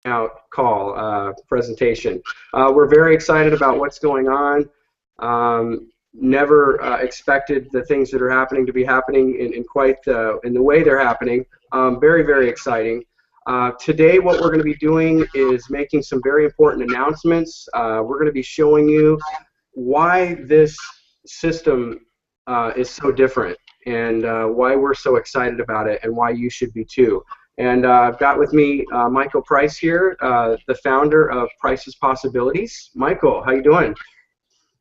out call presentation. We're very excited about what's going on. Never expected the things that are happening to be happening in quite in the way they're happening. Very, very exciting. Today what we're going to be doing is making some very important announcements. We're going to be showing you why this system is so different, and why we're so excited about it, and why you should be too. And I've got with me Michael Price here, the founder of Price's Possibilities. Michael, how you doing?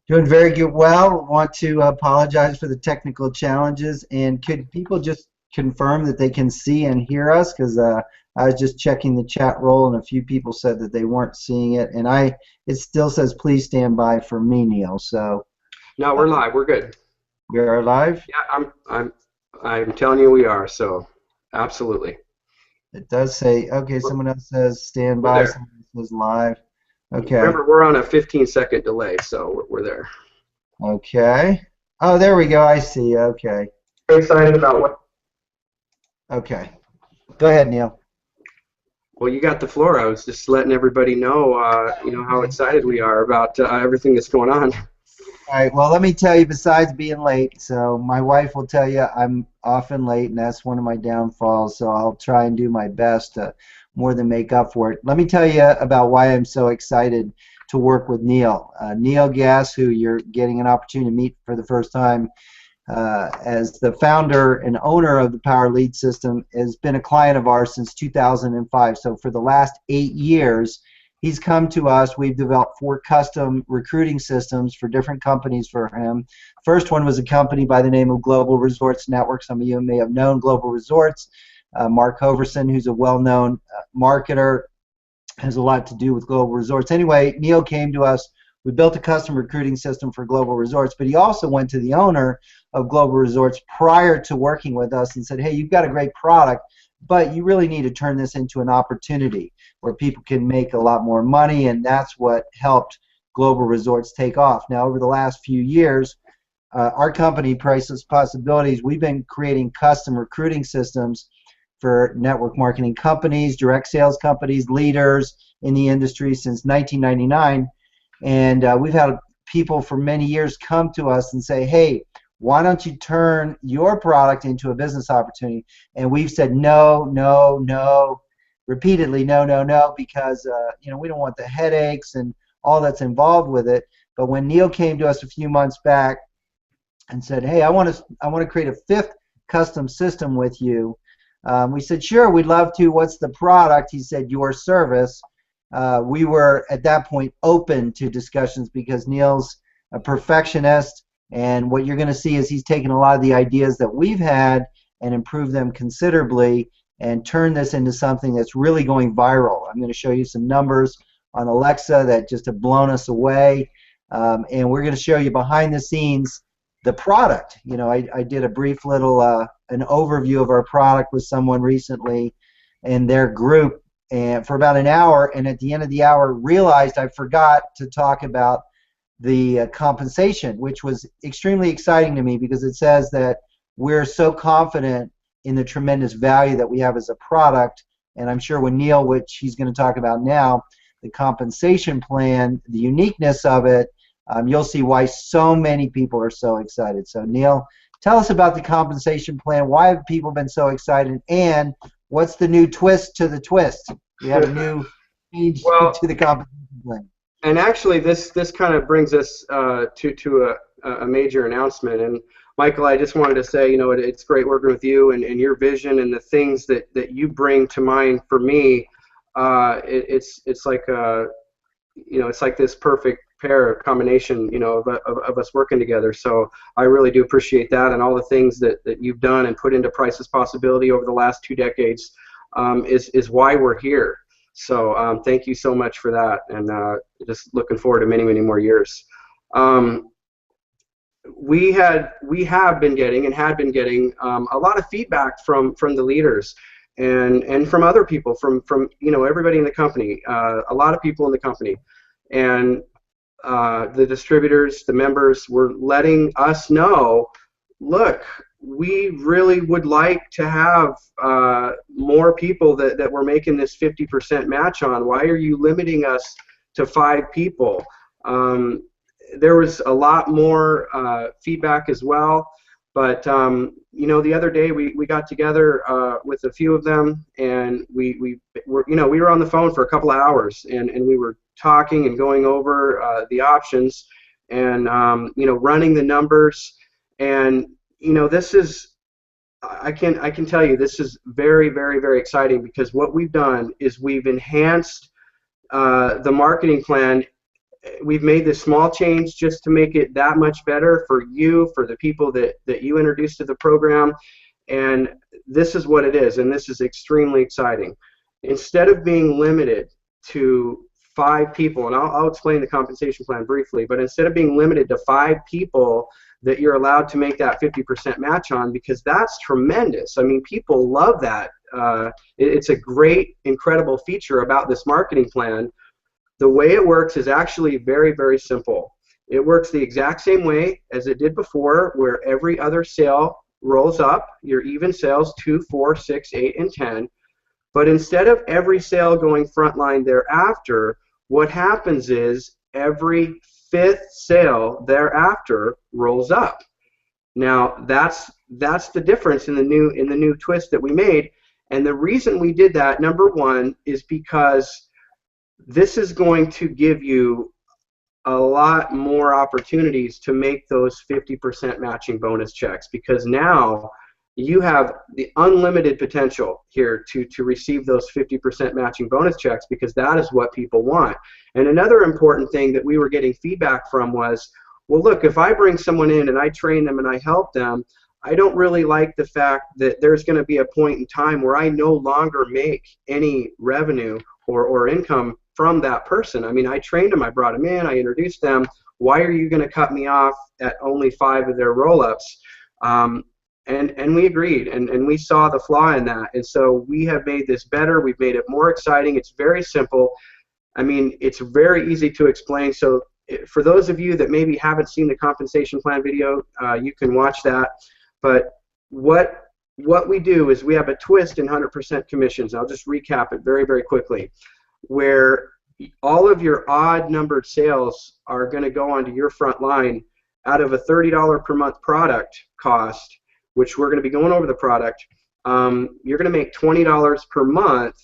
Doing very good. Well, want to apologize for the technical challenges, and could people just confirm that they can see and hear us? Because I was just checking the chat roll, and a few people said that they weren't seeing it, and it still says please stand by for me, Neil. So no, we're live. We're good. We are live. Yeah, I'm telling you we are. So absolutely. It does say okay. Someone else says stand by. Someone else says live. Okay. Remember, we're on a 15-second delay, so we're there. Okay. Oh, there we go. I see. Okay. Very excited about what? Okay. Go ahead, Neil. Well, you got the floor. I was just letting everybody know, how excited we are about everything that's going on. All right. Well, let me tell you. Besides being late, so my wife will tell you I'm often late, and that's one of my downfalls. So I'll try and do my best to more than make up for it. Let me tell you about why I'm so excited to work with Neil. Neil Gass, who you're getting an opportunity to meet for the first time, as the founder and owner of the Power Lead System, has been a client of ours since 2005. So for the last 8 years, he's come to us. We've developed 4 custom recruiting systems for different companies for him. First one was a company by the name of Global Resorts Network. Some of you may have known Global Resorts. Mark Hoverson, who's a well-known marketer, has a lot to do with Global Resorts. Anyway, Neil came to us. We built a custom recruiting system for Global Resorts, but he also went to the owner of Global Resorts prior to working with us and said, hey, you've got a great product, but you really need to turn this into an opportunity where people can make a lot more money, and that's what helped Global Resorts take off. Now, over the last few years, our company, Price's Possibilities, we've been creating custom recruiting systems for network marketing companies, direct sales companies, leaders in the industry since 1999. And we've had people for many years come to us and say, hey, why don't you turn your product into a business opportunity? And we've said no, no, no, repeatedly no, no, no, because we don't want the headaches and all that's involved with it. But when Neil came to us a few months back and said, hey, I want to create a 5th custom system with you, we said, sure, we'd love to. What's the product? He said, your service. We were, at that point, open to discussions because Neil's a perfectionist, and what you're going to see is he's taken a lot of the ideas that we've had and improved them considerably and turned this into something that's really going viral. I'm going to show you some numbers on Alexa that just have blown us away, and we're going to show you behind the scenes the product. I did a brief little an overview of our product with someone recently in their group, and for about an hour, and at the end of the hour realized I forgot to talk about the compensation, which was extremely exciting to me because it says that we're so confident in the tremendous value that we have as a product, and I'm sure when Neil, which he's going to talk about now, the compensation plan, the uniqueness of it, you'll see why so many people are so excited. So Neil, tell us about the compensation plan. Why have people been so excited? And what's the new twist to the twist? We have a new change to the compensation plan. And actually, this kind of brings us to a major announcement. And Michael, I just wanted to say, it's great working with you and your vision and the things that you bring to mind for me. It's like it's like this perfect combination, of us working together. So I really do appreciate that, and all the things that you've done and put into Price's Possibility over the last 2 decades is why we're here. So thank you so much for that, and just looking forward to many, many more years. We have been getting and had been getting a lot of feedback from the leaders and from other people, from everybody in the company, a lot of people in the company, and the distributors, the members were letting us know, look, we really would like to have more people that we're making this 50% match on. Why are you limiting us to 5 people? There was a lot more feedback as well, but you know, the other day we got together with a few of them, and we were on the phone for a couple of hours, and we were talking and going over the options, and you know, running the numbers. And you know, this is, I can tell you, this is very, very, very exciting, because what we've done is we've enhanced the marketing plan. We've made this small change just to make it that much better for you, for the people that you introduced to the program. And this is what it is, and this is extremely exciting. Instead of being limited to 5 people, and I'll explain the compensation plan briefly, but instead of being limited to 5 people that you're allowed to make that 50% match on, because that's tremendous. I mean, people love that. It's a great, incredible feature about this marketing plan. The way it works is actually very, very simple. It works the exact same way as it did before, where every other sale rolls up, your even sales 2, 4, 6, 8, and 10. But instead of every sale going frontline thereafter, what happens is every 5th sale thereafter rolls up. Now that's the difference in the new twist that we made. And the reason we did that, number one, is because this is going to give you a lot more opportunities to make those 50% matching bonus checks, because now you have the unlimited potential here to receive those 50% matching bonus checks, because that is what people want. And another important thing that we were getting feedback from was, well, look, if I bring someone in and I train them and I help them, I don't really like the fact that there's going to be a point in time where I no longer make any revenue or income from that person. I mean, I trained them, I brought them in, I introduced them. Why are you going to cut me off at only 5 of their roll-ups? And we agreed, and we saw the flaw in that. And so we have made this better. We've made it more exciting. It's very simple. I mean, it's very easy to explain. So for those of you that maybe haven't seen the compensation plan video, you can watch that. But what we do is we have a twist in 100% commissions. I'll just recap it very, very quickly, where all of your odd numbered sales are going to go onto your front line. Out of a $30 per month product cost, which we're going to be going over the product, you're going to make $20 per month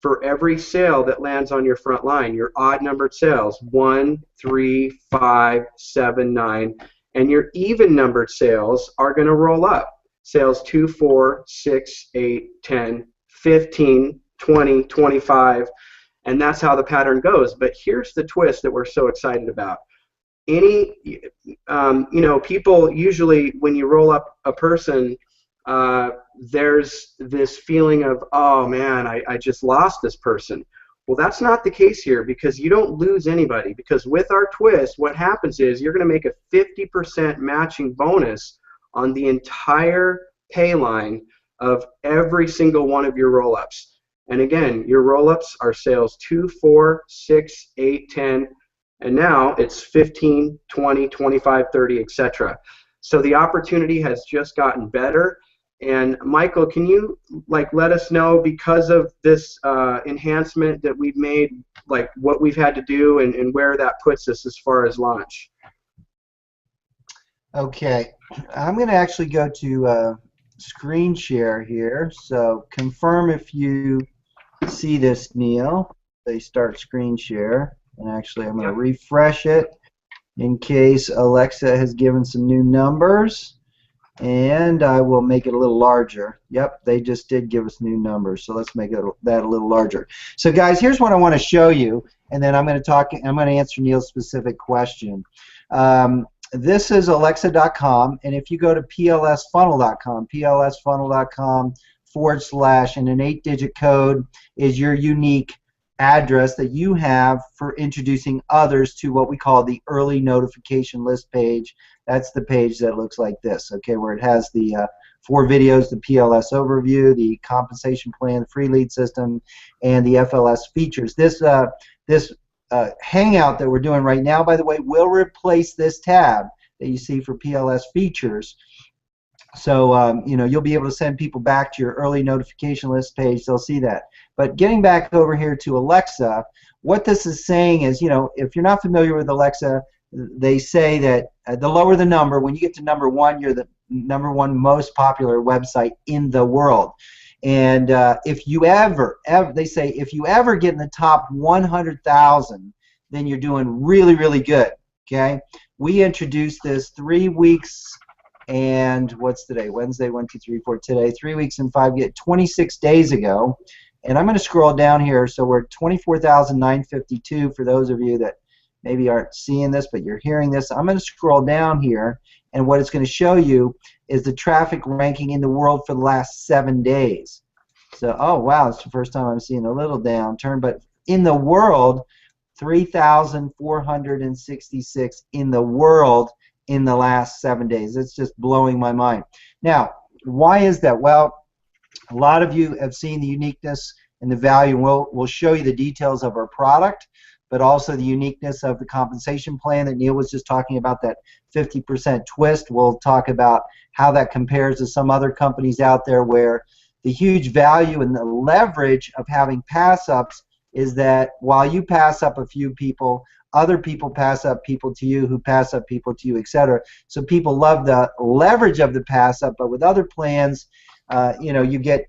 for every sale that lands on your front line. Your odd numbered sales, 1, 3, 5, 7, 9, and your even numbered sales are going to roll up. Sales 2, 4, 6, 8, 10, 15, 20, 25, and that's how the pattern goes. But here's the twist that we're so excited about. You know, people usually, when you roll up a person, there's this feeling of, oh man, I just lost this person. Well, that's not the case here, because you don't lose anybody, because with our twist, what happens is you're going to make a 50% matching bonus on the entire pay line of every single one of your roll-ups. And again, your roll-ups are sales 2, 4, 6, 8, 10, and now it's 15, 20, 25, 30, etc. So the opportunity has just gotten better. And Michael, can you let us know, because of this enhancement that we've made, what we've had to do and where that puts us as far as launch? Okay, I'm going to actually go to screen share here. So confirm if you see this, Neil. They start screen share. And actually, I'm going to refresh it in case Alexa has given some new numbers. And I will make it a little larger. Yep, they just did give us new numbers. So let's make that a little larger. So guys, here's what I want to show you. And then I'm going to answer Neil's specific question. This is Alexa.com. And if you go to PLSfunnel.com, PLSfunnel.com / and an 8-digit code is your unique address that you have for introducing others to what we call the early notification list page. That's the page that looks like this, okay, where it has the 4 videos, the PLS overview, the compensation plan, the free lead system, and the FLS features. This hangout that we're doing right now, by the way, will replace this tab that you see for PLS features. So, you'll be able to send people back to your early notification list page. They'll see that. But getting back over here to Alexa, what this is saying is, if you're not familiar with Alexa, they say that the lower the number, when you get to number one, you're the number one most popular website in the world. And if you ever, they say, if you ever get in the top 100,000, then you're doing really, really good. Okay? We introduced this 3 weeks and what's today? Wednesday, 1, 2, 3, 4. Today, 3 weeks and 26 days ago. And I'm going to scroll down here. So we're at 24,952 for those of you that maybe aren't seeing this, but you're hearing this. I'm going to scroll down here, and what it's going to show you is the traffic ranking in the world for the last 7 days. So, oh wow, it's the first time I'm seeing a little downturn, but in the world, 3,466 in the world in the last 7 days. It's just blowing my mind. Now, why is that? Well, a lot of you have seen the uniqueness and the value. We'll show you the details of our product, but also the uniqueness of the compensation plan that Neil was just talking about, that 50% twist. We'll talk about how that compares to some other companies out there, where the huge value and the leverage of having pass-ups is that while you pass up a few people, other people pass up people to you, who pass up people to you, etc. So people love the leverage of the pass up, but with other plans, you get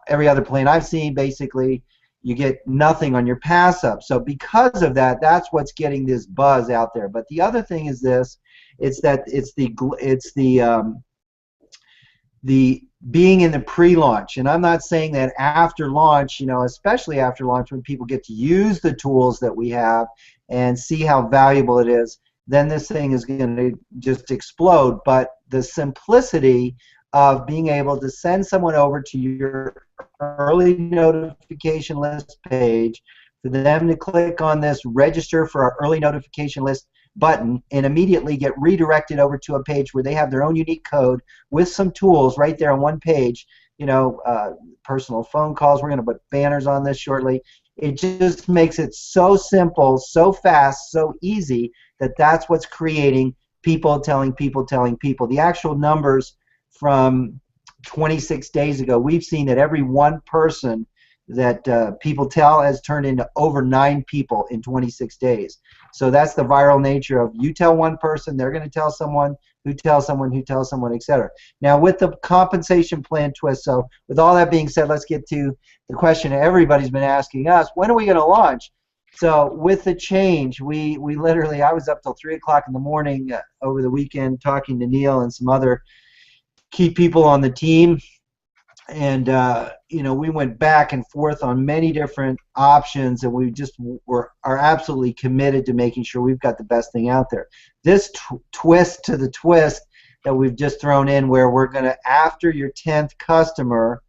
every other plan I've seen, basically, you get nothing on your pass up. So because of that, that's what's getting this buzz out there. But the other thing is this: it's the being in the pre-launch. And I'm not saying that after launch, especially after launch, when people get to use the tools that we have and see how valuable it is, then this thing is going to just explode. But the simplicity of being able to send someone over to your early notification list page, for them to click on this register for our early notification list button and immediately get redirected over to a page where they have their own unique code with some tools right there on one page, personal phone calls. We're going to put banners on this shortly. It just makes it so simple, so fast, so easy, that's what's creating people telling people telling people. The actual numbers from 26 days ago, we've seen that every one person that people tell has turned into over 9 people in 26 days. So that's the viral nature of, you tell one person, they're going to tell someone, who tells someone, who tells someone, etc. Now with the compensation plan twist, so with all that being said, let's get to the question everybody's been asking us: when are we going to launch? So with the change, we literally, I was up till 3 o'clock in the morning over the weekend talking to Neil and some other key people on the team. And we went back and forth on many different options, and we just are absolutely committed to making sure we've got the best thing out there. This twist to the twist that we've just thrown in, where we're going to, after your 10th customer,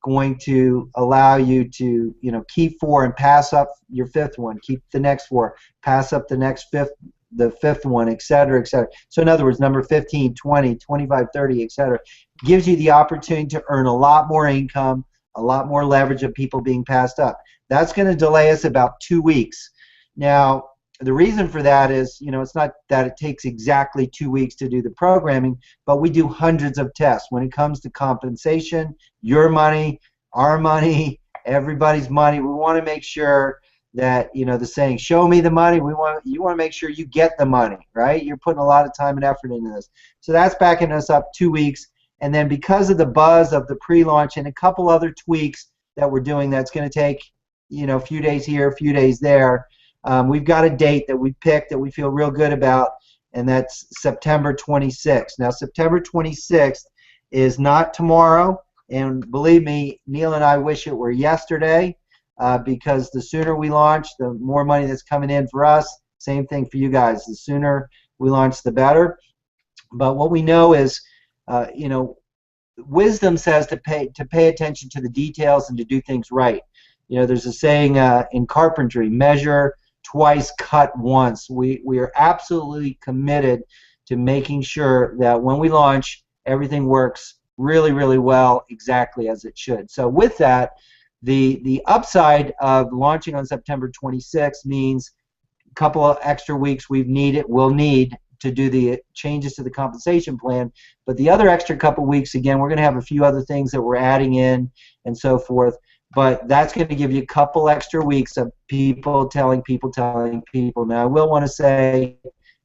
going to allow you to keep 4 and pass up your 5th one, keep the next 4, pass up the next 5th one, etc., etc. So in other words, number 15, 20, 25, 30, etc., gives you the opportunity to earn a lot more income, a lot more leverage of people being passed up. That's going to delay us about 2 weeks. Now, the reason for that is, it's not that it takes exactly 2 weeks to do the programming, but we do hundreds of tests. When it comes to compensation, your money, our money, everybody's money, we want to make sure that, the saying, show me the money, you want to make sure you get the money, right? You're putting a lot of time and effort into this. So that's backing us up 2 weeks. And then because of the buzz of the pre-launch and a couple other tweaks that we're doing, that's going to take, a few days here, a few days there, we've got a date that we picked that we feel real good about, and that's September 26th. Now, September 26th is not tomorrow, and believe me, Neil and I wish it were yesterday, because the sooner we launch, the more money that's coming in for us. Same thing for you guys. The sooner we launch, the better. But what we know is, wisdom says to pay attention to the details and to do things right. There's a saying in carpentry: measure twice, cut once. We are absolutely committed to making sure that when we launch, everything works really, really well, exactly as it should. So with that, the upside of launching on September 26th means a couple of extra weeks we'll need to do the changes to the compensation plan. But the other extra couple weeks, again, we're going to have a few other things that we're adding in and so forth. But that's going to give you a couple extra weeks of people telling people. Now, I will want to say,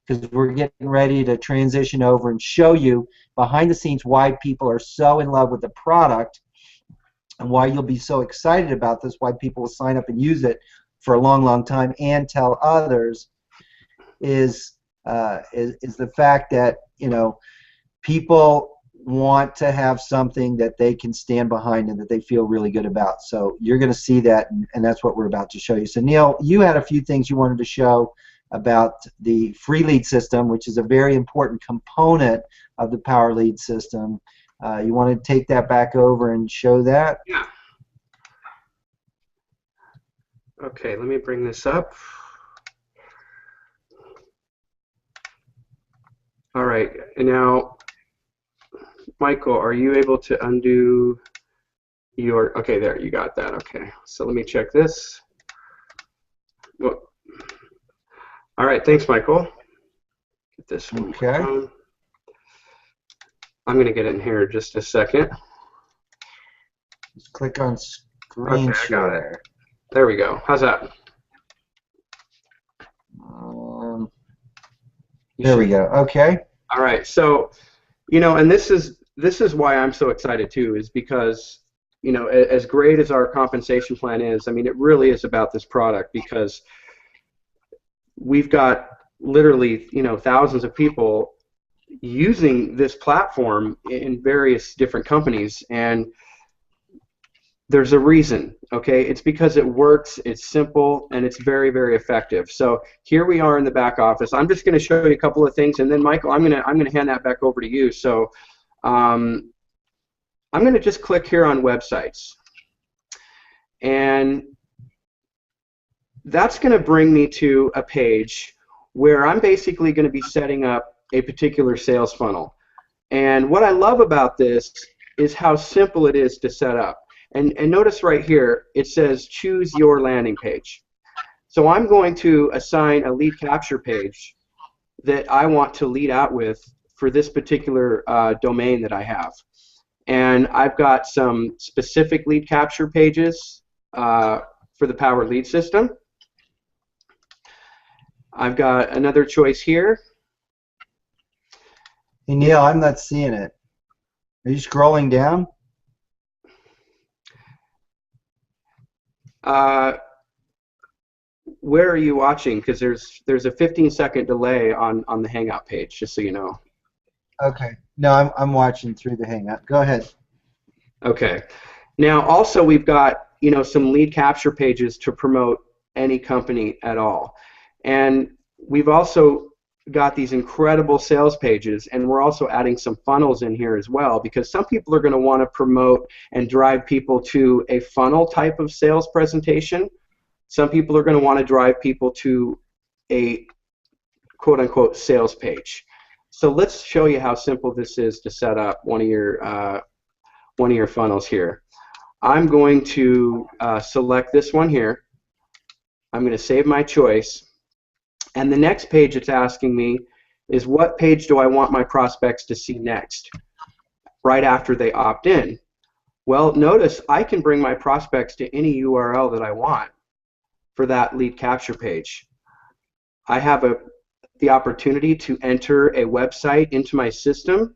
because we're getting ready to transition over and show you behind the scenes why people are so in love with the product and why you'll be so excited about this, why people will sign up and use it for a long, long time and tell others, is the fact that, you know, people want to have something that they can stand behind and that they feel really good about. So you're going to see that, and that's what we're about to show you. So Neil, you had a few things you wanted to show about the free lead system, which is a very important component of the Power Lead system. You want to take that back over and show that? Yeah. Okay, let me bring this up. All right, and now, Michael, are you able to undo your, okay, there, you got that, okay. So let me check this. Well, all right, thanks, Michael. Get this one. Okay. I'm going to get in here in just a second. Just click on screen share. There we go. How's that? There we go. Okay. All right. So, you know, and this is why I'm so excited too, is because, you know, as great as our compensation plan is, I mean, it really is about this product, because we've got literally, you know, thousands of people using this platform in various different companies, and there's a reason, okay? It's because it works, it's simple, and it's very, very effective. So here we are in the back office. I'm just going to show you a couple of things, and then Michael, I'm going to hand that back over to you. So I'm going to just click here on websites, and that's going to bring me to a page where I'm basically going to be setting up a particular sales funnel. And what I love about this is how simple it is to set up. And notice right here, it says choose your landing page. So I'm going to assign a lead capture page that I want to lead out with for this particular domain that I have. And I've got some specific lead capture pages for the Power Lead system. I've got another choice here. Hey Neil, I'm not seeing it. Are you scrolling down? Where are you watching? Because there's a 15-second delay on the Hangout page, just so you know. Okay. No, I'm watching through the Hangout. Go ahead. Okay. Now, also, we've got, you know, some lead capture pages to promote any company at all, and we've also got these incredible sales pages, and we're also adding some funnels in here as well, because some people are going to want to promote and drive people to a funnel type of sales presentation. Some people are going to want to drive people to a quote-unquote sales page. So let's show you how simple this is to set up one of your funnels here. I'm going to select this one here. I'm going to save my choice. And the next page it's asking me is, what page do I want my prospects to see next, right after they opt in? Well, notice I can bring my prospects to any URL that I want for that lead capture page. I have the opportunity to enter a website into my system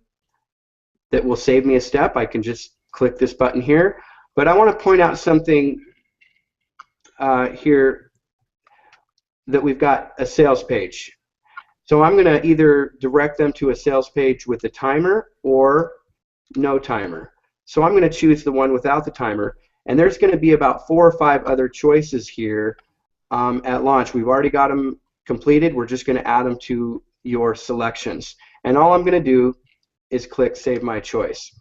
that will save me a step. I can just click this button here. But I want to point out something here, that we've got a sales page. So I'm going to either direct them to a sales page with a timer or no timer. So I'm going to choose the one without the timer, and there's going to be about 4 or 5 other choices here at launch. We've already got them completed. We're just going to add them to your selections. And all I'm going to do is click Save My Choice.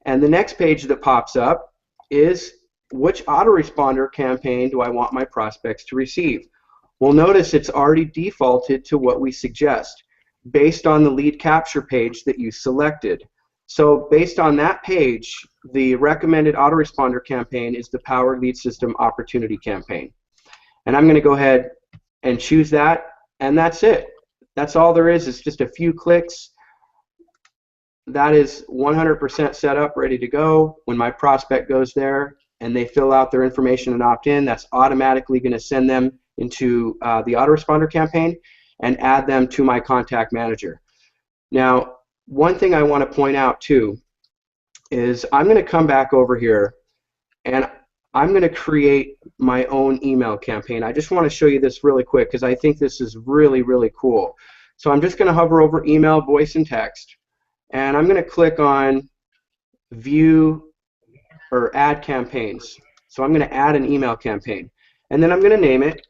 And the next page that pops up is, which autoresponder campaign do I want my prospects to receive? Well, notice it's already defaulted to what we suggest based on the lead capture page that you selected. So based on that page, the recommended autoresponder campaign is the Power Lead System Opportunity Campaign. And I'm going to go ahead and choose that, and that's it. That's all there is. It's just a few clicks. That is 100% set up, ready to go. When my prospect goes there and they fill out their information and opt in, that's automatically going to send them into the autoresponder campaign and add them to my contact manager. Now, one thing I want to point out too is I'm going to come back over here and I'm going to create my own email campaign. I just want to show you this really quick because I think this is really, really cool. So I'm just going to hover over email, voice, and text, and I'm going to click on view or add campaigns. So I'm going to add an email campaign, and then I'm going to name it.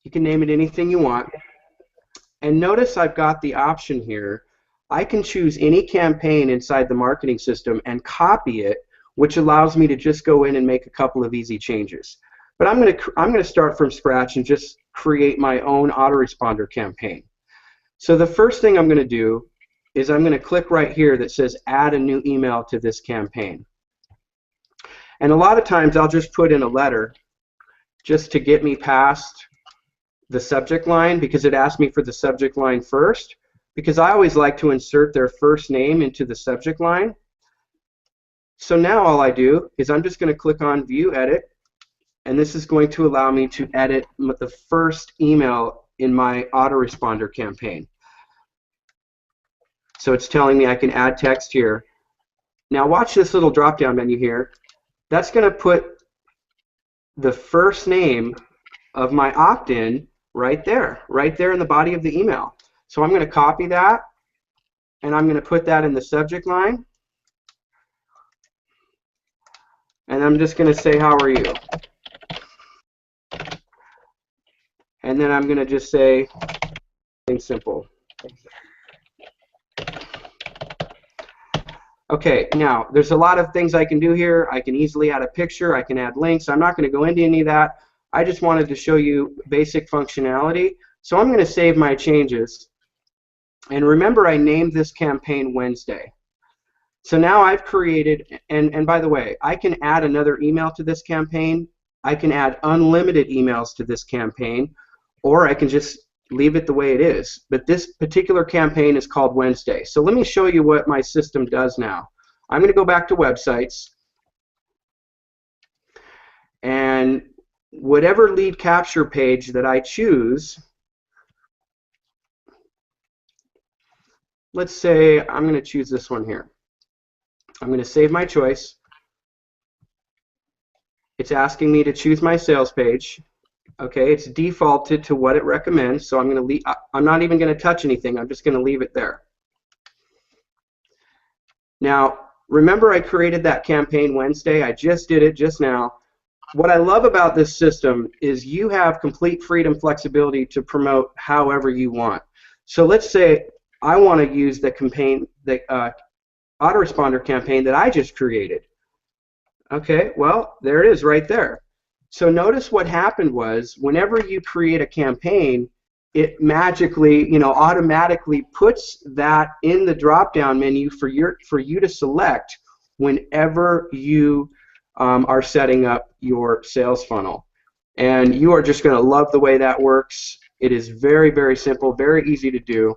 You can name it anything you want. And notice I've got the option here. I can choose any campaign inside the marketing system and copy it, which allows me to just go in and make a couple of easy changes. But I'm going to start from scratch and just create my own autoresponder campaign. So the first thing I'm going to do is I'm going to click right here that says add a new email to this campaign. And a lot of times I'll just put in a letter just to get me past the subject line, because it asked me for the subject line first, because I always like to insert their first name into the subject line. So now all I do is I'm just going to click on view edit, and this is going to allow me to edit the first email in my autoresponder campaign. So it's telling me I can add text here. Now watch this little drop down menu here. That's going to put the first name of my opt-in right there in the body of the email. So I'm going to copy that, and I'm going to put that in the subject line, and I'm just going to say, how are you? And then I'm going to just say something simple. Okay, now there's a lot of things I can do here. I can easily add a picture, I can add links. I'm not going to go into any of that. I just wanted to show you basic functionality. So I'm going to save my changes. And remember, I named this campaign Wednesday. So now I've created, and by the way, I can add another email to this campaign. I can add unlimited emails to this campaign, or I can just leave it the way it is. But this particular campaign is called Wednesday. So let me show you what my system does now. I'm going to go back to websites, and whatever lead capture page that I choose, let's say I'm going to choose this one here. I'm going to save my choice. It's asking me to choose my sales page. Okay, it's defaulted to what it recommends, so I'm not even going to touch anything. I'm just going to leave it there. Now, remember I created that campaign Wednesday. I just did it just now. What I love about this system is you have complete freedom, flexibility to promote however you want. So let's say I want to use the campaign, the autoresponder campaign that I just created. Okay, well, there it is right there. So notice what happened was whenever you create a campaign, it magically, automatically puts that in the drop-down menu for you to select whenever you are setting up your sales funnel. And you are just going to love the way that works. It is very, very simple, very easy to do.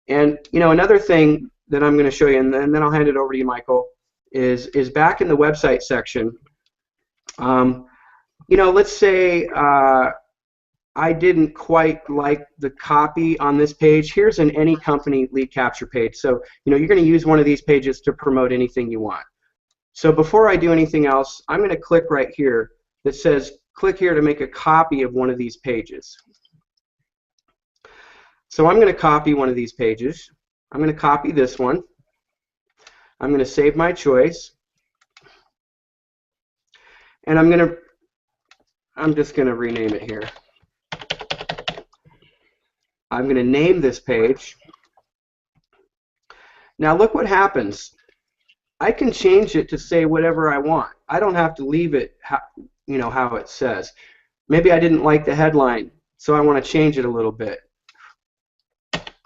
And another thing that I'm going to show you, and then I'll hand it over to you, Michael, is back in the website section. Let's say I didn't quite like the copy on this page. Here's an any company lead capture page. So you're going to use one of these pages to promote anything you want. So before I do anything else, I'm going to click right here that says click here to make a copy of one of these pages. So I'm going to copy one of these pages. I'm going to copy this one. I'm going to save my choice. And I'm just going to rename it here. I'm going to name this page. Now look what happens. I can change it to say whatever I want. I don't have to leave it how it says. Maybe I didn't like the headline, so I want to change it a little bit.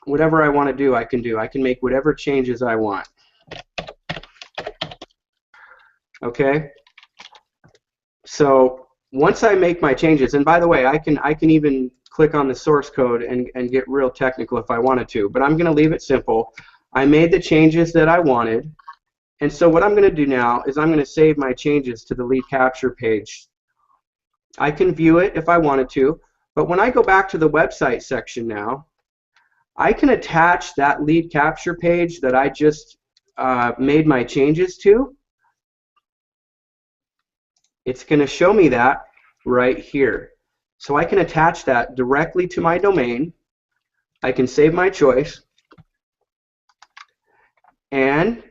Whatever I want to do, I can do. I can make whatever changes I want. Okay? So once I make my changes, and by the way, I can even click on the source code and get real technical if I wanted to, but I'm going to leave it simple. I made the changes that I wanted, and so what I'm going to do now is I'm going to save my changes to the lead capture page. I can view it if I wanted to, but when I go back to the website section now, I can attach that lead capture page that I just made my changes to. It's going to show me that right here. So I can attach that directly to my domain. I can save my choice. And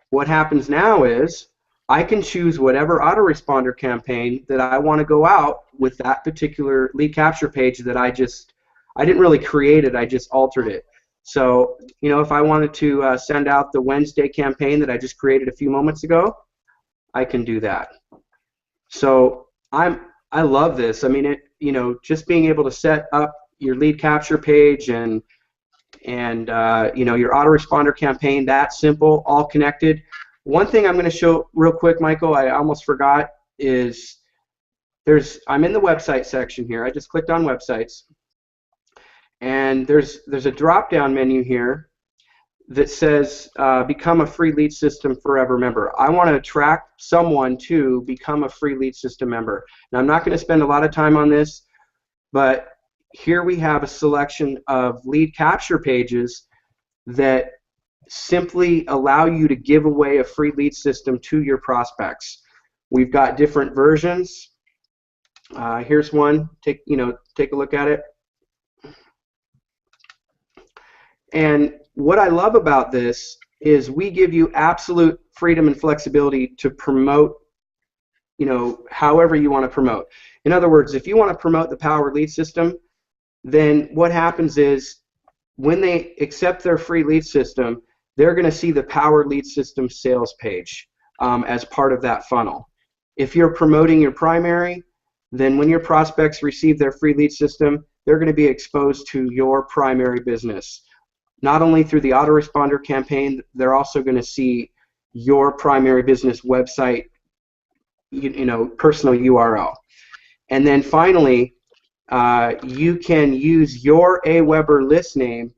what happens now is I can choose whatever autoresponder campaign that I want to go out with that particular lead capture page that I didn't really create it, I just altered it. So, if I wanted to send out the Wednesday campaign that I just created a few moments ago, I can do that. So I love this. I mean, just being able to set up your lead capture page and your autoresponder campaign, that simple, all connected. One thing I'm going to show real quick, Michael, I almost forgot, is I'm in the website section here. I just clicked on websites, and there's a drop-down menu here that says become a free lead system forever member. I want to attract someone to become a free lead system member. Now, I'm not going to spend a lot of time on this, but here we have a selection of lead capture pages that simply allow you to give away a free lead system to your prospects. We've got different versions. Here's one. Take a look at it. And what I love about this is we give you absolute freedom and flexibility to promote, however you want to promote. In other words, if you want to promote the Power Lead System, then what happens is when they accept their free lead system, they're going to see the Power Lead System sales page as part of that funnel. If you're promoting your primary, then when your prospects receive their free lead system, they're going to be exposed to your primary business. Not only through the autoresponder campaign, they're also going to see your primary business website, personal URL. And then finally, you can use your AWeber list name,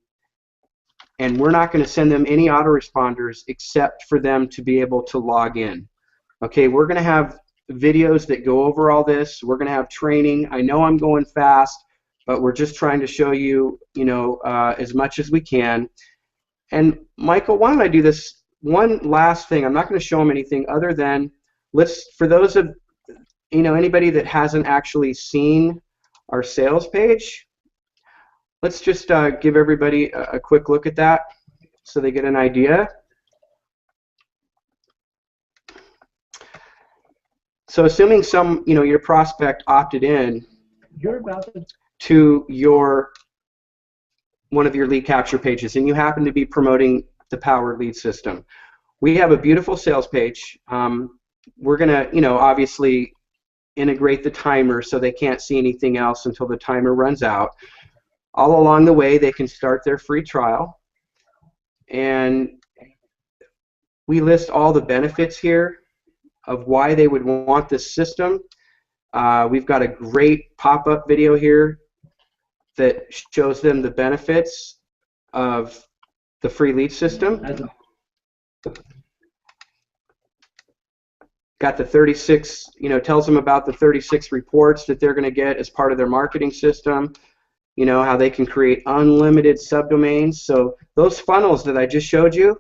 and we're not going to send them any autoresponders except for them to be able to log in. Okay, we're going to have videos that go over all this. We're going to have training. I know I'm going fast, but we're just trying to show you, as much as we can. And Michael, why don't I do this one last thing? I'm not going to show them anything other than for those of anybody that hasn't actually seen our sales page, let's just give everybody a quick look at that so they get an idea. So assuming your prospect opted in to one of your lead capture pages, and you happen to be promoting the Power Lead System, we have a beautiful sales page. We're going to, obviously integrate the timer so they can't see anything else until the timer runs out. All along the way, they can start their free trial, and we list all the benefits here of why they would want this system. We've got a great pop-up video here that shows them the benefits of the free lead system. Got the 36, tells them about the 36 reports that they're going to get as part of their marketing system, how they can create unlimited subdomains. So those funnels that I just showed you,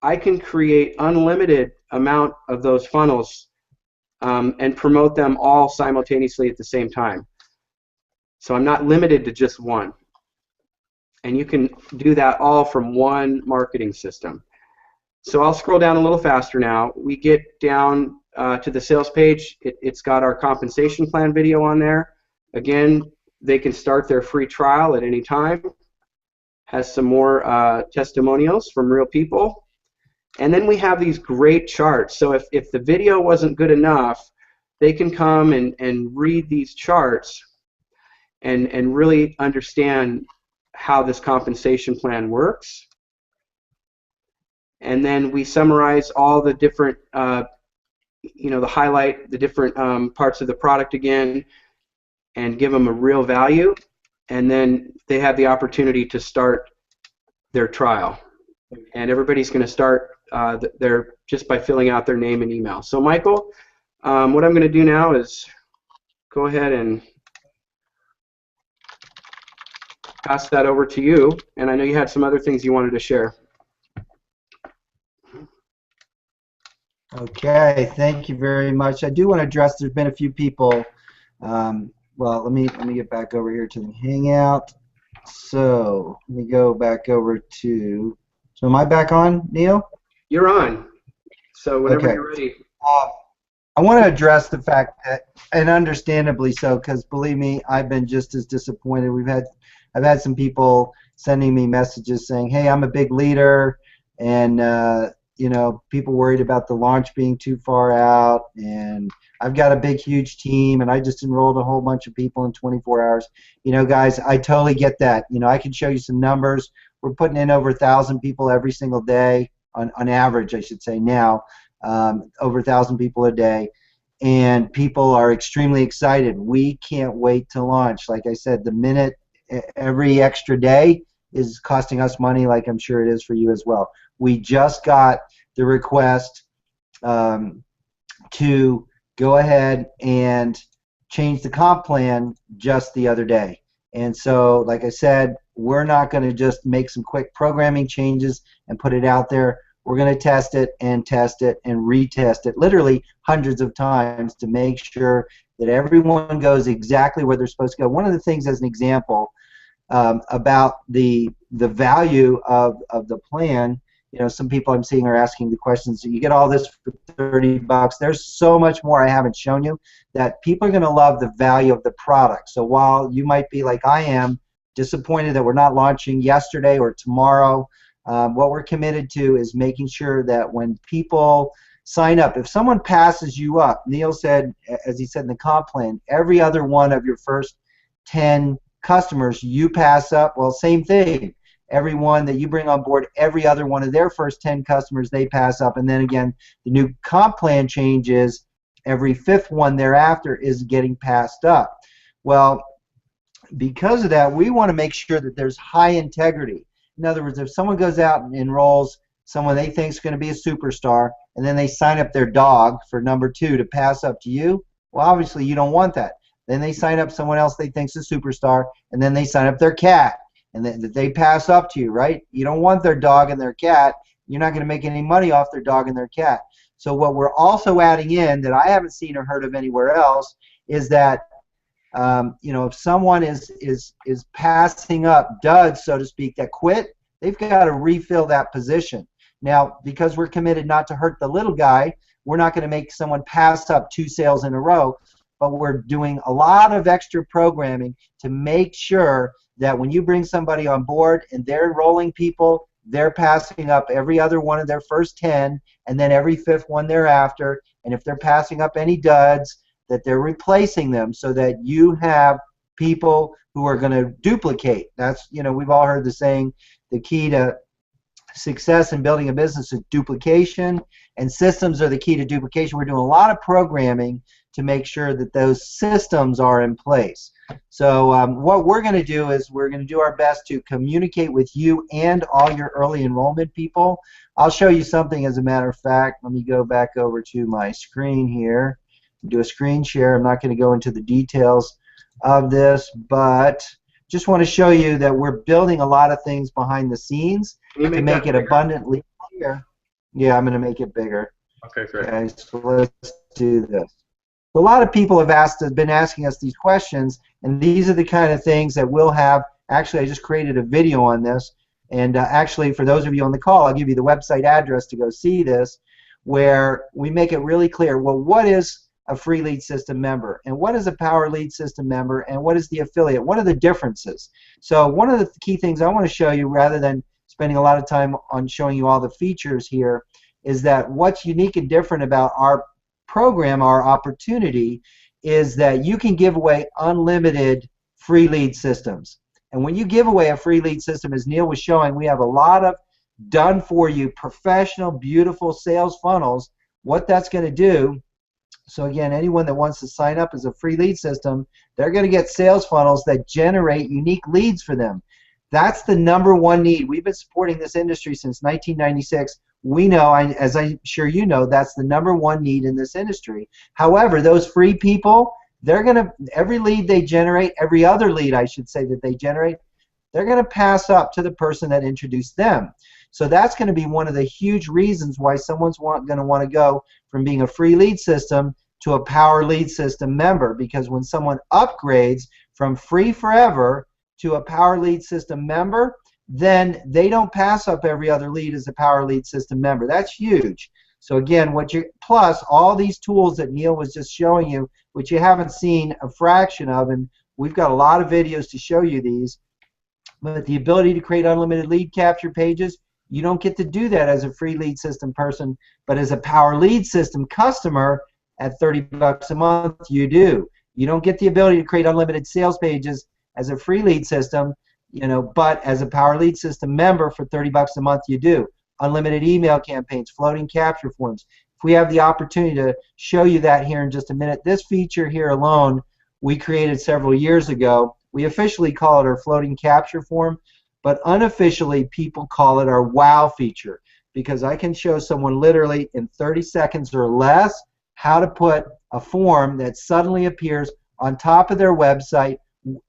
I can create unlimited amount of those funnels and promote them all simultaneously at the same time. So I'm not limited to just one. And you can do that all from one marketing system. So I'll scroll down a little faster now. We get down to the sales page. It's got our compensation plan video on there. Again, they can start their free trial at any time. Has some more testimonials from real people. And then we have these great charts. So if the video wasn't good enough, they can come and read these charts and really understand how this compensation plan works. And then we summarize all the different the highlight the different parts of the product again and give them a real value, and then they have the opportunity to start their trial. And everybody's going to start their just by filling out their name and email. So Michael, what I'm going to do now is go ahead and pass that over to you. And I know you had some other things you wanted to share. Okay, thank you very much. I do want to address, there's been a few people, well, let me get back over here to the Hangout. So let me go back over to, so am I back on, Neil? You're on. So whenever Okay. you're ready. I want to address the fact that, and understandably so, because believe me, I've been just as disappointed. I've had some people sending me messages saying, hey, I'm a big leader, and people worried about the launch being too far out, and I've got a big, huge team, and I just enrolled a whole bunch of people in 24 hours. Guys, I totally get that. I can show you some numbers. We're putting in over 1,000 people every single day, on average, I should say now, over 1,000 people a day, and people are extremely excited. We can't wait to launch. Like I said, the minute every extra day is costing us money, like I'm sure it is for you as well. We just got the request to go ahead and change the comp plan just the other day. And so, like I said, we're not going to just make some quick programming changes and put it out there. We're going to test it and retest it literally hundreds of times to make sure that everyone goes exactly where they're supposed to go. One of the things, as an example, about the value of the plan, some people I'm seeing are asking the questions, so you get all this for $30. There's so much more I haven't shown you that people are going to love the value of the product. So while you might be like I am, disappointed that we're not launching yesterday or tomorrow, what we're committed to is making sure that when people sign up, if someone passes you up, Neil said, as he said in the comp plan, every other one of your first 10 customers you pass up, well, same thing. Everyone that you bring on board, every other one of their first 10 customers they pass up, and then again, the new comp plan changes, every fifth one thereafter is getting passed up. Well, because of that, we want to make sure that there's high integrity. In other words, if someone goes out and enrolls someone they think is going to be a superstar, and then they sign up their dog for number 2 to pass up to you, well, obviously you don't want that. Then they sign up someone else they think is a superstar, and then they sign up their cat, and then they pass up to you, right? You don't want their dog and their cat. You're not going to make any money off their dog and their cat. So what we're also adding in that I haven't seen or heard of anywhere else is that if someone is passing up duds, so to speak, that quit, they've got to refill that position. Now, because we're committed not to hurt the little guy, we're not going to make someone pass up 2 sales in a row, but we're doing a lot of extra programming to make sure that when you bring somebody on board and they're enrolling people, they're passing up every other one of their first 10 and then every fifth one thereafter. And if they're passing up any duds, that they're replacing them so that you have people who are going to duplicate. That's, we've all heard the saying, the key to success in building a business is duplication, and systems are the key to duplication. We're doing a lot of programming to make sure that those systems are in place. So what we're going to do is we're going to do our best to communicate with you and all your early enrollment people. I'll show you something, as a matter of fact. Let me go back over to my screen here, do a screen share. I'm not going to go into the details of this, but just want to show you that we're building a lot of things behind the scenes to make it abundantly clear. Yeah, I'm going to make it bigger. Okay, great. Okay, so let's do this. A lot of people have been asking us these questions, and these are the kind of things that we'll have. Actually, I just created a video on this, and actually, for those of you on the call, I'll give you the website address to go see this, where we make it really clear, well, what is a free lead system member, and what is a power lead system member, and what is the affiliate? What are the differences? So one of the key things I want to show you, rather than spending a lot of time on showing you all the features here, is that what's unique and different about our program, our opportunity, is that you can give away unlimited free lead systems. And when you give away a free lead system, as Neil was showing, we have a lot of done for you professional, beautiful sales funnels. What that's going to do So again, anyone that wants to sign up as a free lead system, they're going to get sales funnels that generate unique leads for them. That's the number one need. We've been supporting this industry since 1996. We know, as I'm sure you know, that's the number one need in this industry. However, those free people, they're going to, every lead they generate, every other lead I should say that they generate, they're going to pass up to the person that introduced them. So that's going to be one of the huge reasons why someone's going to want to go from being a free lead system to a power lead system member, because when someone upgrades from free forever to a power lead system member, then they don't pass up every other lead as a power lead system member. That's huge. So again, plus all these tools that Neil was just showing you, which you haven't seen a fraction of, and we've got a lot of videos to show you these, but the ability to create unlimited lead capture pages, you don't get to do that as a free lead system person, but as a power lead system customer at $30 a month, you do. You don't get the ability to create unlimited sales pages as a free lead system, but as a power lead system member for $30 a month, you do. Unlimited email campaigns, floating capture forms. If we have the opportunity to show you that here in just a minute, this feature here alone we created several years ago. We officially call it our floating capture form, but unofficially people call it our wow feature, because I can show someone literally in 30 seconds or less how to put a form that suddenly appears on top of their website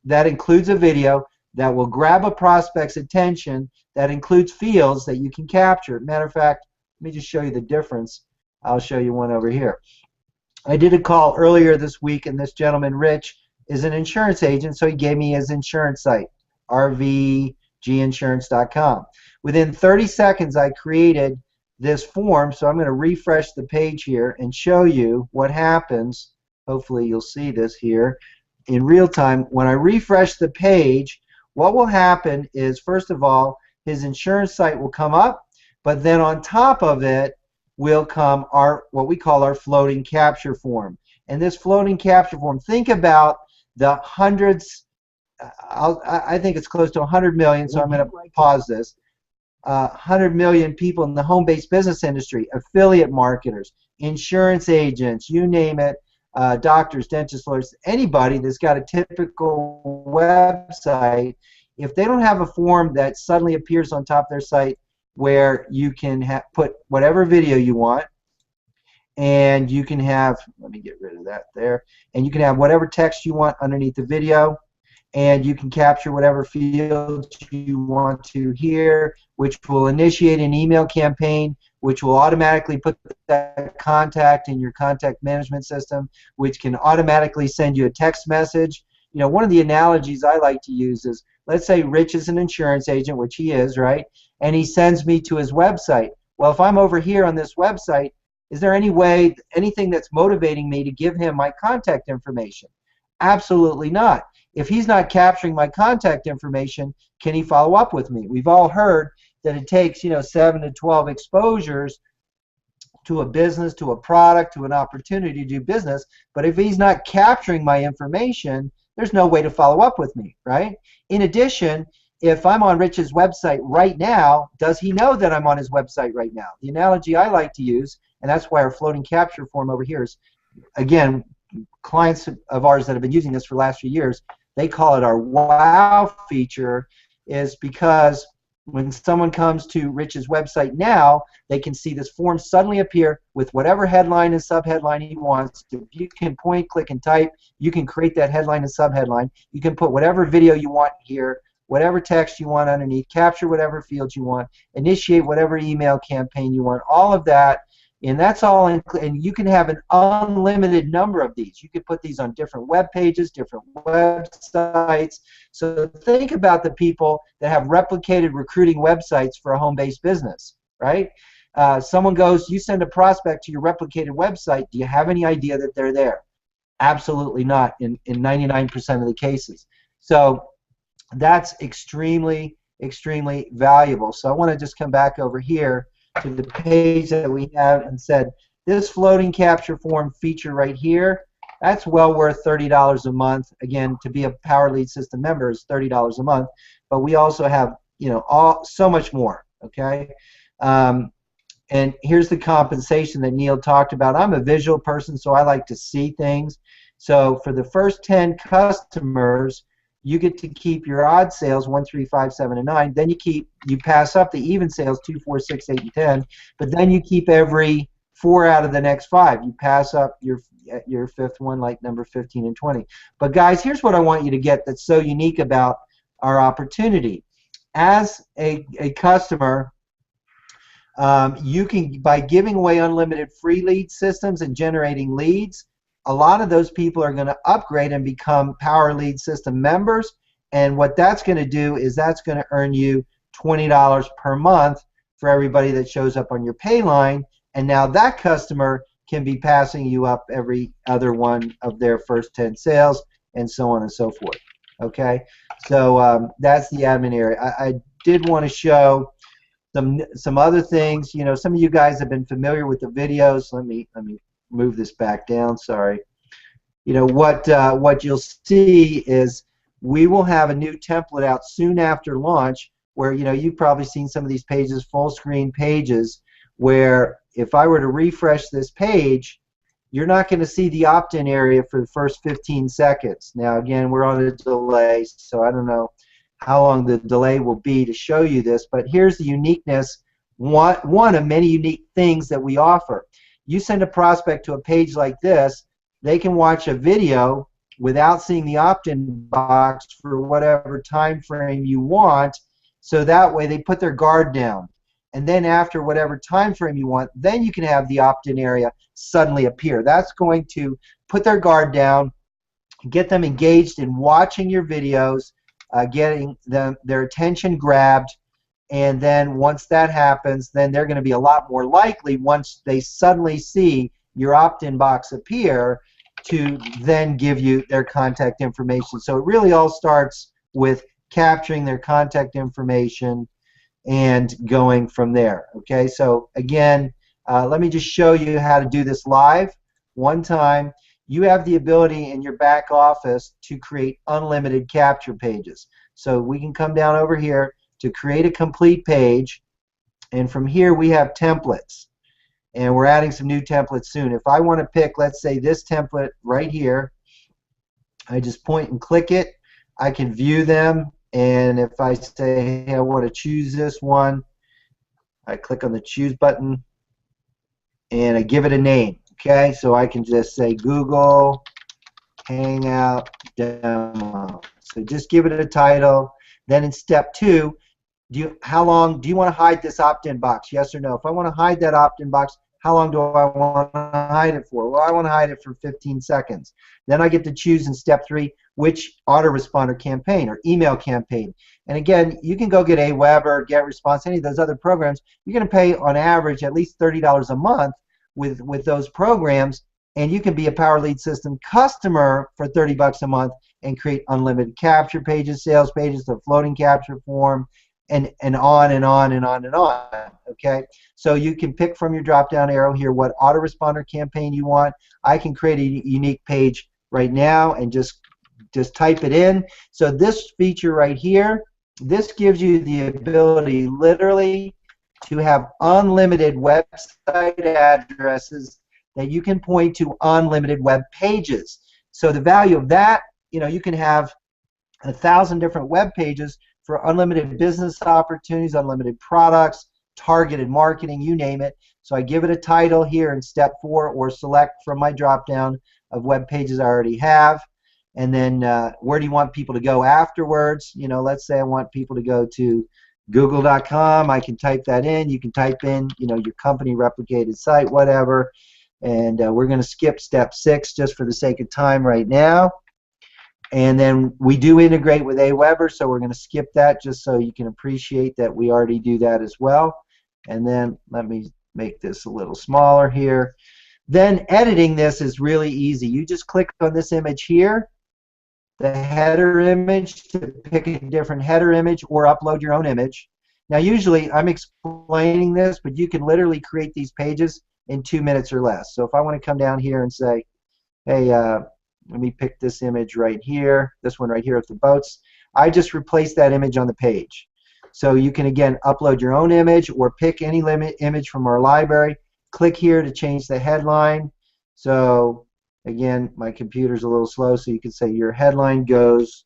that includes a video that will grab a prospect's attention, that includes fields that you can capture. Matter of fact, let me just show you the difference. I'll show you one over here. I did a call earlier this week, and this gentleman, Rich, is an insurance agent, so he gave me his insurance site, rvginsurance.com. Within 30 seconds, I created this form, so I'm going to refresh the page here and show you what happens. Hopefully you'll see this here in real time. When I refresh the page, what will happen is, first of all, his insurance site will come up, but then on top of it will come what we call our floating capture form. And this floating capture form, think about the hundreds, I think it's close to 100 million, so I'm going to pause this. 100 million people in the home-based business industry, affiliate marketers, insurance agents, you name it, doctors, dentists, lawyers, anybody that's got a typical website. If they don't have a form that suddenly appears on top of their site where you can put whatever video you want, and you can have, let me get rid of that there, and you can have whatever text you want underneath the video, and you can capture whatever fields you want to here, which will initiate an email campaign, which will automatically put that contact in your contact management system, which can automatically send you a text message. One of the analogies I like to use is, let's say Rich is an insurance agent, which he is, right? And he sends me to his website. Well, if I'm over here on this website, is there any way, anything that's motivating me to give him my contact information? Absolutely not. If he's not capturing my contact information, can he follow up with me? We've all heard that it takes 7 to 12 exposures to a business, to a product, to an opportunity to do business. But if he's not capturing my information, there's no way to follow up with me, right? In addition, if I'm on Rich's website right now, does he know that I'm on his website right now? The analogy I like to use, and that's why our floating capture form over here is, again, clients of ours that have been using this for the last few years, they call it our wow feature, is because when someone comes to Rich's website now, they can see this form suddenly appear with whatever headline and subheadline he wants. If you can point, click, and type, you can create that headline and subheadline. You can put whatever video you want here, whatever text you want underneath, capture whatever fields you want, initiate whatever email campaign you want, all of that. And that's all, and you can have an unlimited number of these. You can put these on different web pages, different websites. So think about the people that have replicated recruiting websites for a home-based business, right? Someone goes, you send a prospect to your replicated website, do you have any idea that they're there? Absolutely not in 99% of the cases. So that's extremely, extremely valuable. So I want to just come back over here to the page that we have and said, this floating capture form feature right here, that's well worth $30 a month. Again, to be a Power Lead System member is $30 a month, but we also have so much more, okay? And here's the compensation that Neil talked about. I'm a visual person, so I like to see things. So for the first 10 customers, you get to keep your odd sales 1, 3, 5, 7, and 9. Then you pass up the even sales 2, 4, 6, 8, and 10. But then you keep every 4 out of the next 5. You pass up your fifth one, like number 15 and 20. But guys, here's what I want you to get that's so unique about our opportunity. As a customer, you can, by giving away unlimited free lead systems and generating leads, a lot of those people are going to upgrade and become Power Lead System members. And what that's going to do is that's going to earn you $20 per month for everybody that shows up on your pay line. And now that customer can be passing you up every other one of their first 10 sales, and so on and so forth. Okay, so that's the admin area. I did want to show some other things. You know, some of you guys have been familiar with the videos. Let me move this back down. Sorry. You know what you'll see is we will have a new template out soon after launch, where you've probably seen some of these pages, full screen pages, where if I were to refresh this page, you're not going to see the opt-in area for the first 15 seconds. Now again, we're on a delay, so I don't know how long the delay will be to show you this, but here's the uniqueness, one of many unique things that we offer. You send a prospect to a page like this, they can watch a video without seeing the opt-in box for whatever time frame you want, so that way they put their guard down. And then after whatever time frame you want, then you can have the opt-in area suddenly appear. That's going to put their guard down, get them engaged in watching your videos, getting their attention grabbed, and then once that happens, then they're going to be a lot more likely, once they suddenly see your opt-in box appear, to then give you their contact information. So it really all starts with capturing their contact information and going from there. Okay, so again, let me just show you how to do this live one time. You have the ability in your back office to create unlimited capture pages. So we can come down over here to create a complete page, and from here we have templates, and we're adding some new templates soon. If I want to pick, let's say, this template right here, I just point and click it. I can view them, and if I say, hey, I want to choose this one, I click on the choose button and I give it a name. Okay, so I can just say Google Hangout Demo. So just give it a title. Then in step 2, how long do you want to hide this opt-in box? Yes or no? If I want to hide that opt-in box, how long do I want to hide it for? Well, I want to hide it for 15 seconds. Then I get to choose in step 3 which autoresponder campaign or email campaign. And again, you can go get AWeber, GetResponse, any of those other programs. You're going to pay on average at least $30 a month with those programs, and you can be a Power Lead System customer for $30 a month and create unlimited capture pages, sales pages, the floating capture form, and on and on and on and on. Okay, so you can pick from your drop-down arrow here what autoresponder campaign you want. I can create a unique page right now and just type it in. So this feature right here, this gives you the ability literally to have unlimited website addresses that you can point to unlimited web pages. So the value of that, you can have 1,000 different web pages for unlimited business opportunities, unlimited products, targeted marketing, you name it. So I give it a title here in step 4, or select from my drop down of web pages I already have. And then where do you want people to go afterwards? Let's say I want people to go to google.com. I can type that in. You can type in, your company replicated site, whatever. And we're going to skip step 6 just for the sake of time right now. And then we do integrate with AWeber, so we're going to skip that just so you can appreciate that we already do that as well. And then let me make this a little smaller here. Then editing this is really easy. You just click on this image here, the header image, to pick a different header image or upload your own image. Now usually I'm explaining this, but you can literally create these pages in 2 minutes or less. So if I want to come down here and say, hey, let me pick this image right here, this one right here of the boats. I just replace that image on the page. So you can, again, upload your own image or pick any image from our library. Click here to change the headline. So again, my computer's a little slow, so you can say your headline goes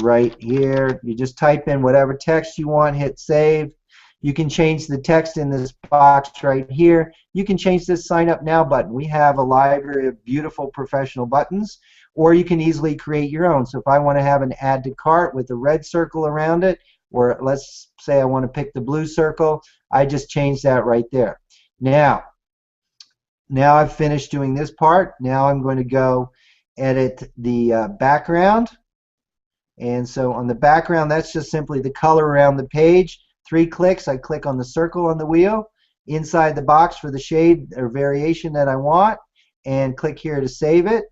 right here. You just type in whatever text you want, hit save. You can change the text in this box right here. You can change this sign up now button. We have a library of beautiful professional buttons, or you can easily create your own. So if I want to have an add to cart with a red circle around it, or let's say I want to pick the blue circle, I just change that right there. Now I've finished doing this part. Now I'm going to go edit the background. And so on the background, that's just simply the color around the page. 3 clicks, I click on the circle on the wheel, inside the box for the shade or variation that I want, and click here to save it.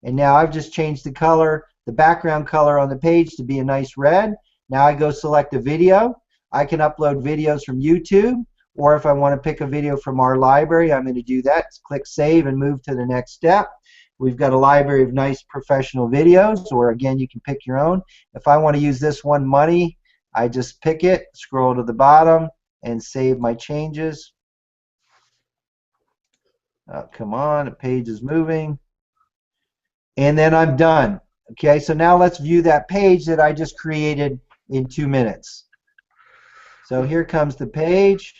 And now I've just changed the color, the background color on the page to be a nice red. Now I go select a video. I can upload videos from YouTube, or if I want to pick a video from our library, I'm going to do that. Click save and move to the next step. We've got a library of nice professional videos, or again, you can pick your own. If I want to use this one, money, I just pick it, scroll to the bottom, and save my changes. Come on, the page is moving. And then I'm done. Okay, so now let's view that page that I just created in 2 minutes. So here comes the page.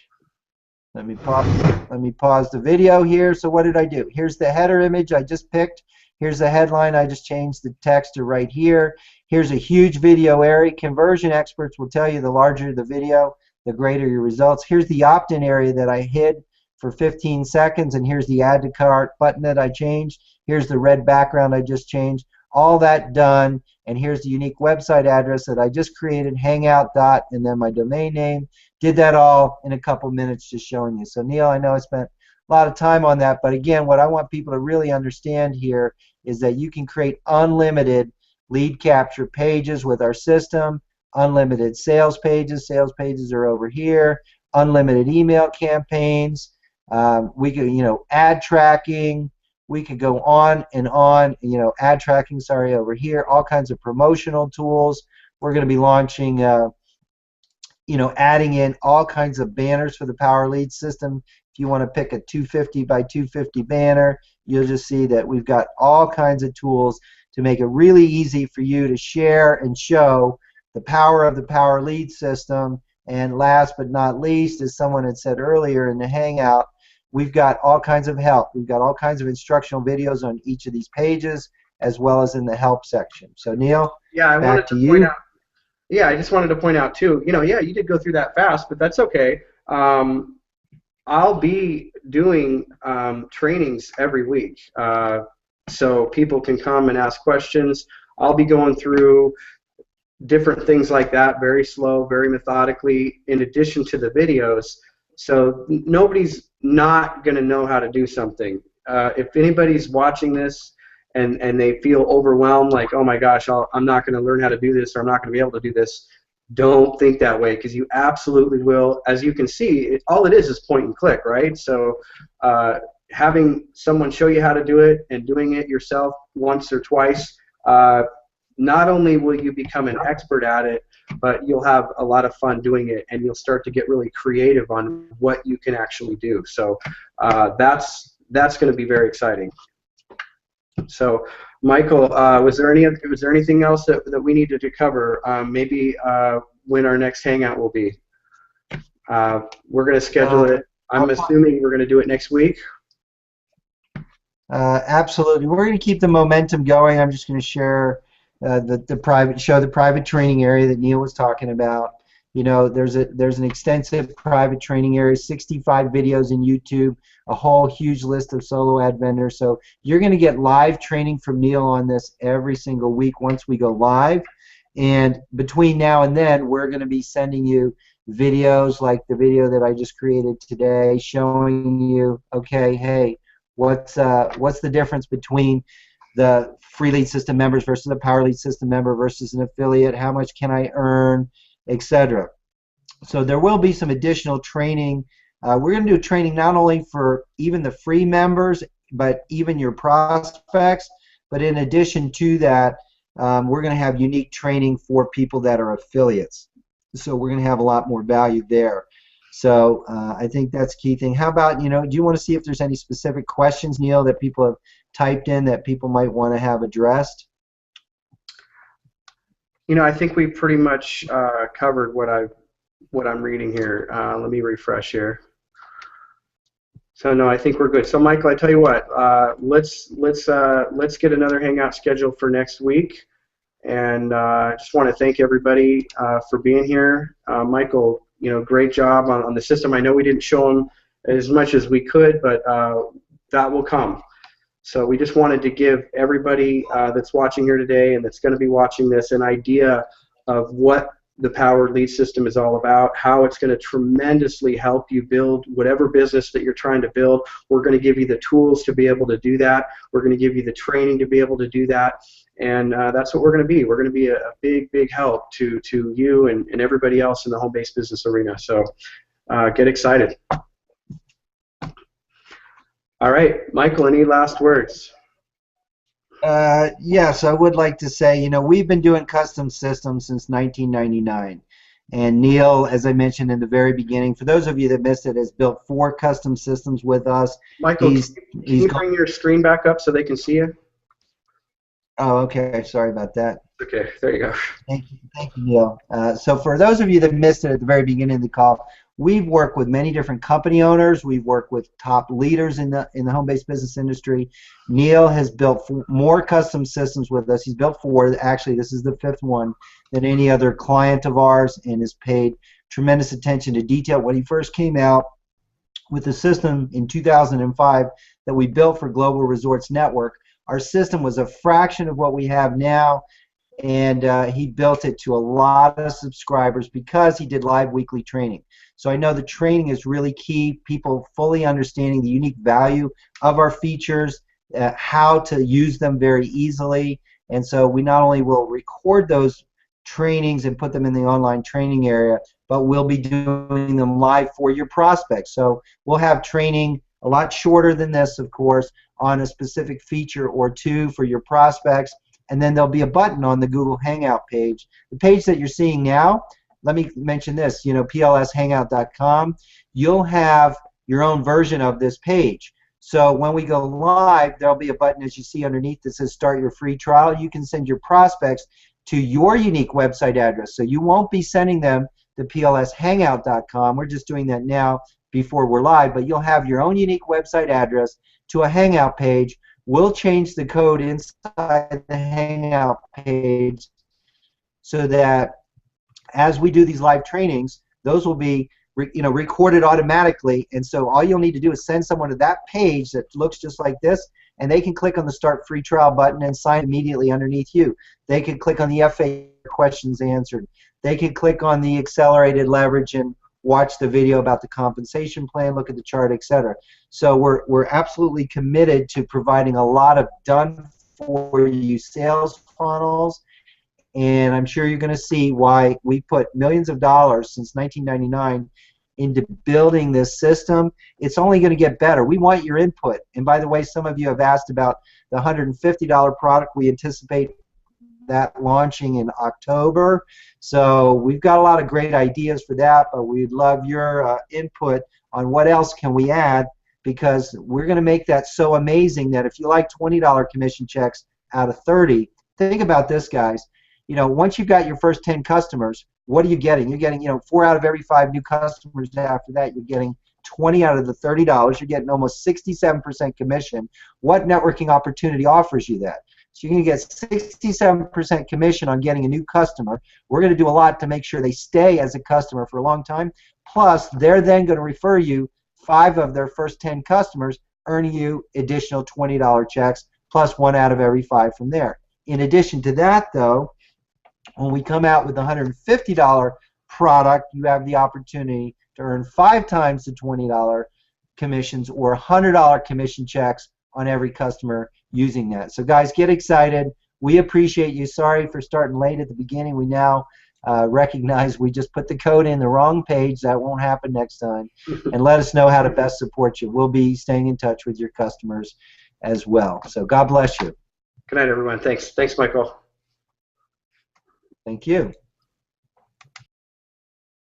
Let me pause the video here. So what did I do? Here's the header image I just picked. Here's the headline. I just changed the text to right here. Here's a huge video area. Conversion experts will tell you the larger the video, the greater your results. Here's the opt-in area that I hid for 15 seconds, and here's the add to cart button that I changed. Here's the red background I just changed. All that done, and here's the unique website address that I just created, hangout dot, and then my domain name. Did that all in a couple minutes just showing you. So Neil, I know I spent a lot of time on that, but again, what I want people to really understand here is that you can create unlimited lead capture pages with our system, unlimited sales pages. Sales pages are over here. Unlimited email campaigns. We could, ad tracking. We could go on and on. Ad tracking. Sorry, over here. All kinds of promotional tools. We're going to be launching. Adding in all kinds of banners for the Power Lead system. If you want to pick a 250 by 250 banner, you'll just see that we've got all kinds of tools to make it really easy for you to share and show the power of the Power Lead system. And last but not least, as someone had said earlier in the Hangout, we've got all kinds of help. We've got all kinds of instructional videos on each of these pages, as well as in the help section. So Neil, back to you. Yeah, I just wanted to point out too, yeah, you did go through that fast, but that's okay. I'll be doing trainings every week, so people can come and ask questions. I'll be going through different things like that, very slow, very methodically, in addition to the videos. So nobody's not going to know how to do something. If anybody's watching this and they feel overwhelmed, like, oh my gosh, I'm not going to learn how to do this, or I'm not going to be able to do this, don't think that way, because you absolutely will. As you can see, all it is point and click, right? So having someone show you how to do it and doing it yourself once or twice, not only will you become an expert at it, but you'll have a lot of fun doing it, and you'll start to get really creative on what you can actually do. So that's going to be very exciting. So, Michael, was there anything else that we needed to cover? Maybe when our next hangout will be. We're going to schedule it. I'm assuming we're going to do it next week. Absolutely, we're going to keep the momentum going. I'm just going to share the private training area that Neil was talking about. There's an extensive private training area, 65 videos in YouTube, a whole huge list of solo ad vendors. So you're going to get live training from Neil on this every single week once we go live. And between now and then, we're going to be sending you videos like the video that I just created today, showing you, okay, hey, what's the difference between the free lead system members versus a Power Lead system member versus an affiliate? How much can I earn, etc. So there will be some additional training. We're going to do training not only for even the free members, but even your prospects. But in addition to that, we're going to have unique training for people that are affiliates. So we're going to have a lot more value there. So I think that's a key thing. How about, do you want to see if there's any specific questions, Neil, that people have typed in that people might want to have addressed? I think we pretty much covered what I'm reading here. Let me refresh here. So no, I think we're good. So Michael, I tell you what, let's get another hangout scheduled for next week. And I just want to thank everybody for being here. Michael, great job on the system. I know we didn't show them as much as we could, but that will come. So we just wanted to give everybody that's watching here today and that's going to be watching this an idea of what the Powered Lead System is all about, how it's going to tremendously help you build whatever business that you're trying to build. We're going to give you the tools to be able to do that. We're going to give you the training to be able to do that. And that's what we're going to be. We're going to be a big, big help to you and everybody else in the home-based business arena. So get excited. All right, Michael, any last words? Yes, I would like to say, we've been doing custom systems since 1999. And Neil, as I mentioned in the very beginning, for those of you that missed it, has built 4 custom systems with us. Michael, can you bring your screen back up so they can see you? Oh, okay. Sorry about that. Okay, there you go. Thank you, Neil. So for those of you that missed it at the very beginning of the call, we've worked with many different company owners. We've worked with top leaders in the home-based business industry. Neil has built more custom systems with us. He's built 4. Actually, this is the 5th one than any other client of ours, and has paid tremendous attention to detail. When he first came out with the system in 2005 that we built for Global Resorts Network, our system was a fraction of what we have now, and he built it to a lot of subscribers because he did live weekly training. So I know the training is really key, people fully understanding the unique value of our features, how to use them very easily. And so we not only will record those trainings and put them in the online training area, but we'll be doing them live for your prospects. So we'll have training a lot shorter than this, of course, on a specific feature or 2 for your prospects. And then there'll be a button on the Google Hangout page. The page that you're seeing now, let me mention this, plshangout.com, you'll have your own version of this page. So when we go live, there'll be a button, as you see underneath, that says Start Your Free Trial. You can send your prospects to your unique website address. So you won't be sending them to plshangout.com. We're just doing that now before we're live, but you'll have your own unique website address to a Hangout page. We'll change the code inside the Hangout page so that as we do these live trainings, those will be recorded automatically. And so all you'll need to do is send someone to that page that looks just like this, and they can click on the Start Free Trial button and sign immediately underneath you. They can click on the FAQ questions answered. They can click on the accelerated leverage and watch the video about the compensation plan, look at the chart, etc. So we're absolutely committed to providing a lot of done-for-you sales funnels, and I'm sure you're going to see why we put millions of dollars since 1999 into building this system. It's only going to get better. We want your input. And by the way, some of you have asked about the $150 product. We anticipate that launching in October. So we've got a lot of great ideas for that, but we'd love your input on what else can we add, because we're going to make that so amazing that if you like $20 commission checks out of 30, think about this, guys. Once you've got your first 10 customers, what are you getting? You're getting, 4 out of every 5 new customers. After that, you're getting 20 out of the $30. You're getting almost 67% commission. What networking opportunity offers you that? So you're going to get 67% commission on getting a new customer. We're going to do a lot to make sure they stay as a customer for a long time. Plus, they're then going to refer you 5 of their first 10 customers, earning you additional $20 checks, plus 1 out of every 5 from there. In addition to that, though, when we come out with the $150 product, you have the opportunity to earn 5 times the $20 commissions or $100 commission checks on every customer using that. So guys, get excited. We appreciate you. Sorry for starting late at the beginning. We now recognize we just put the code in the wrong page. That won't happen next time. And let us know how to best support you. We'll be staying in touch with your customers as well. So God bless you. Good night, everyone. Thanks. Thanks, Michael. Thank you.